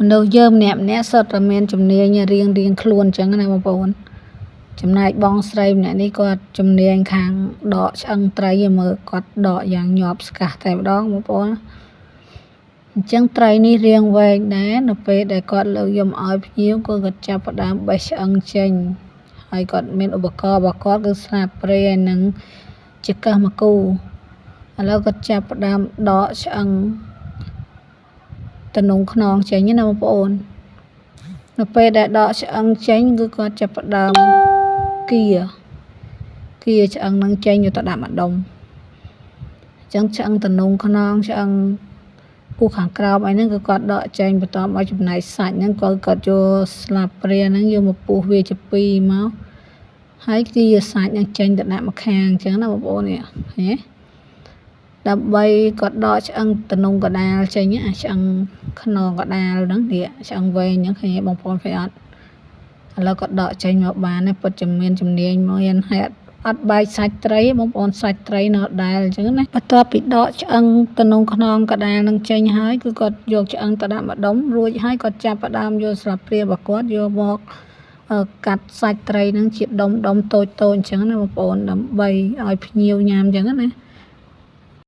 មនុស្សយើងម្នាក់សុទ្ធតែមានជំនាញរៀងខ្លួនអញ្ចឹងណាបងប្អូនចំណែកបងស្រីម្នាក់នេះគាត់ជំនាញខាងដកឆ្អឹងត្រីមើលគាត់ដកយ៉ាងញាប់ស្កាសតែម្ដងបងប្អូនអញ្ចឹងត្រីនេះរៀងវែងដែរនៅពេលដែលគាត់លើកយកមកឲ្យភ្ញៀវគាត់ចាប់ផ្ដើមបេះឆ្អឹងចេញហើយគាត់មានឧបករណ៍របស់គាត់គឺស្លាបព្រានិងចង្កឹះមកគូឥឡូវគាត់ចាប់ផ្ដើមដកឆ្អឹងតំណខ្នងចេញណាបងប្អូននៅពេលដែលដកឆ្អឹងចេញគឺគាត់ចាប់ផ្ដើមគៀឆ្អឹងនឹងចេញយកទៅដាក់ម្ដុំអញ្ចឹងឆ្អឹងតំណខ្នងឆ្អឹងពោះខាងក្រោមអីហ្នឹងគឺគាត់ដកចេញបន្ទាប់មកចំណែកសាច់ហ្នឹងគាត់យកស្លាបព្រាហ្នឹងយកមកពុះវាជាពីរមកហើយគៀសាច់ហ្នឹងចេញទៅដាក់ម្ខាងអញ្ចឹងណាបងប្អូននេះឃើញទេដើម្បីគាត់ដកឆ្អឹងតំណកដាលចេញអាឆ្អឹងខ្នងកដាលហ្នឹងនេះឆ្អឹងវែងហ្នឹងឃើញទេបងប្អូនឃើញអត់ឥឡូវគាត់ដកចេញមកបានហើយពិតជាមានជំនាញមួយហើយអត់បែកសាច់ត្រីបងប្អូនសាច់ត្រីនៅដែលអញ្ចឹងណាបន្ទាប់ពីដកឆ្អឹងតំណខ្នងកដាលនឹងចេញហើយគឺគាត់យកឆ្អឹងទៅដាក់ម្ដុំរួចហើយគាត់ចាប់ផ្ដើមយកស្លាបព្រារបស់គាត់យកមកកាត់សាច់ត្រីនឹងជាដុំតូចអញ្ចឹងណាបងប្អូនដើម្បីឲ្យភ្ញៀវញ៉ាំអញ្ចឹងណា